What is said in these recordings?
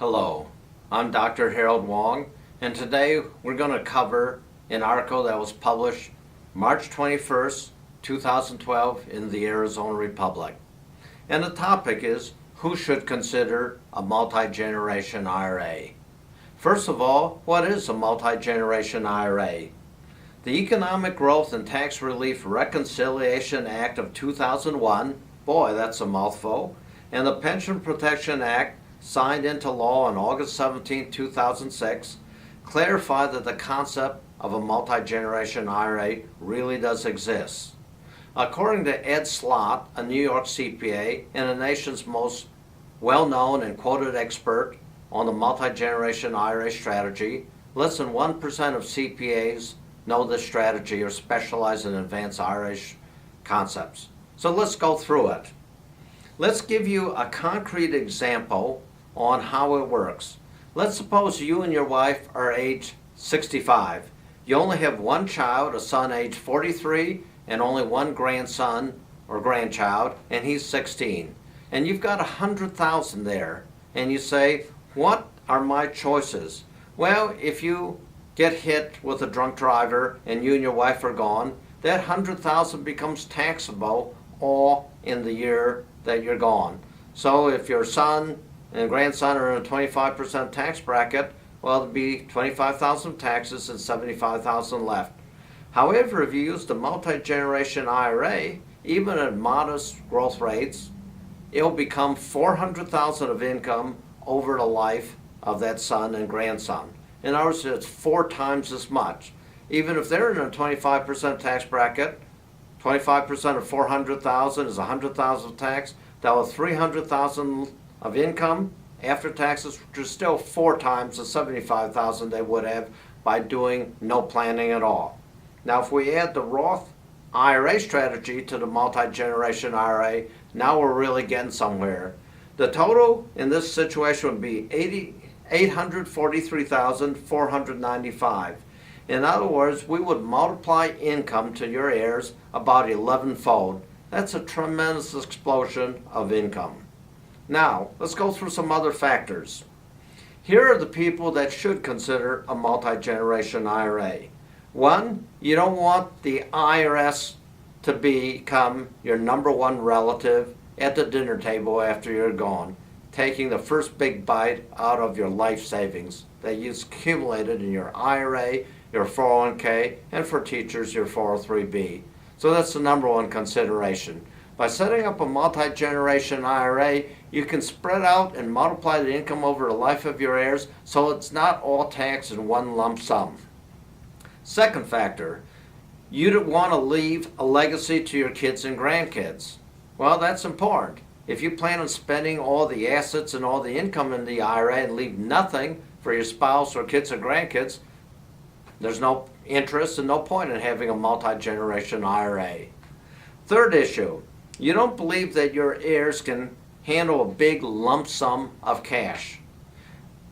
Hello, I'm Dr. Harold Wong, and today we're going to cover an article that was published March 21st, 2012 in the Arizona Republic. And the topic is, who should consider a multi-generation IRA? First of all, what is a multi-generation IRA? The Economic Growth and Tax Relief Reconciliation Act of 2001, boy, that's a mouthful, and the Pension Protection Act, signed into law on August 17, 2006, clarify that the concept of a multi-generation IRA really does exist. According to Ed Slott, a New York CPA and the nation's most well-known and quoted expert on the multi-generation IRA strategy, less than 1% of CPAs know this strategy or specialize in advanced IRA concepts. So let's go through it. Let's give you a concrete example on how it works. Let's suppose you and your wife are age 65. You only have one child, a son age 43, and only one grandson or grandchild, and he's 16. And you've got $100,000 there, and you say, what are my choices? Well, if you get hit with a drunk driver and you and your wife are gone, that $100,000 becomes taxable all in the year that you're gone. So if your son and grandson are in a 25% tax bracket, well, it'll be $25,000 taxes and $75,000 left. However, if you use the multi-generation IRA, even at modest growth rates, it'll become $400,000 of income over the life of that son and grandson. In other words, it's 4 times as much. Even if they're in a 25% tax bracket, 25% of $400,000 is $100,000 tax. That was $300,000 of income after taxes, which is still 4 times the $75,000 they would have by doing no planning at all. Now, if we add the Roth IRA strategy to the multi-generation IRA, now we're really getting somewhere. The total in this situation would be $843,495. In other words, we would multiply income to your heirs about 11-fold. That's a tremendous explosion of income. Now, let's go through some other factors. Here are the people that should consider a multi-generation IRA. 1, you don't want the IRS to become your #1 relative at the dinner table after you're gone, taking the first big bite out of your life savings that you've accumulated in your IRA, your 401k, and for teachers, your 403b. So that's the #1 consideration. By setting up a multi-generation IRA, you can spread out and multiply the income over the life of your heirs so it's not all taxed in one lump sum. Second factor, you want to leave a legacy to your kids and grandkids. Well, that's important. If you plan on spending all the assets and all the income in the IRA and leave nothing for your spouse or kids or grandkids, there's no interest and no point in having a multi-generation IRA. Third issue, you don't believe that your heirs can handle a big lump sum of cash.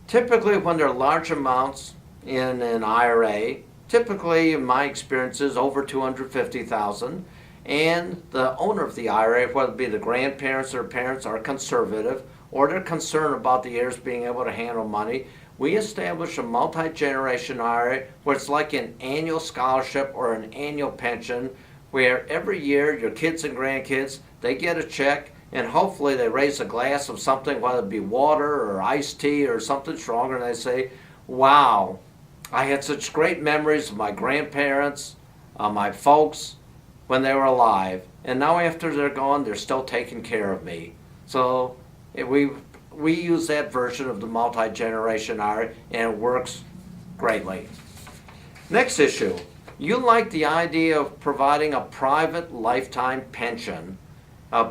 Typically, when there are large amounts in an IRA, typically in my experience is over $250,000, and the owner of the IRA, whether it be the grandparents or parents, are conservative or they're concerned about the heirs being able to handle money, we establish a multi-generation IRA where it's like an annual scholarship or an annual pension where every year your kids and grandkids, they get a check and hopefully they raise a glass of something, whether it be water or iced tea or something stronger, and they say, wow, I had such great memories of my grandparents, my folks, when they were alive, and now after they're gone, they're still taking care of me. So we use that version of the multi-generation IRA, and it works greatly. Next issue, you like the idea of providing a private lifetime pension.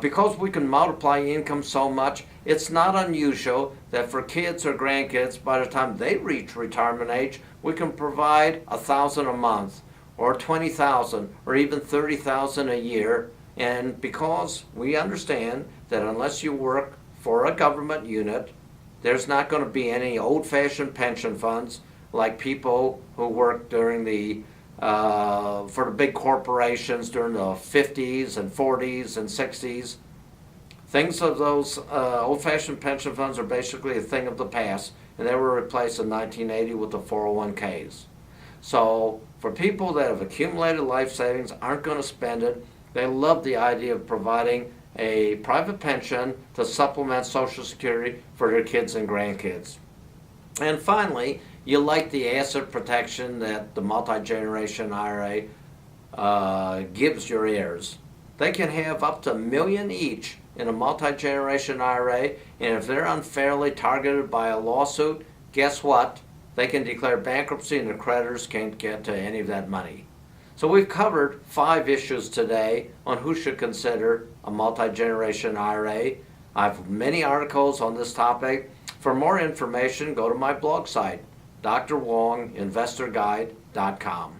Because we can multiply income so much, it's not unusual that for kids or grandkids, by the time they reach retirement age, we can provide $1,000 a month, or $20,000, or even $30,000 a year. And because we understand that unless you work for a government unit, there's not going to be any old-fashioned pension funds like people who work during the for the big corporations during the 50s and 40s and 60s. Things of those old-fashioned pension funds are basically a thing of the past, and they were replaced in 1980 with the 401ks. So for people that have accumulated life savings, aren't going to spend it, they love the idea of providing a private pension to supplement Social Security for their kids and grandkids. And finally, you like the asset protection that the multi-generation IRA gives your heirs. They can have up to $1 million each in a multi-generation IRA, and if they're unfairly targeted by a lawsuit, guess what? They can declare bankruptcy and the creditors can't get to any of that money. So we've covered 5 issues today on who should consider a multi-generation IRA. I have many articles on this topic. For more information, go to my blog site, drwonginvestorguide.com.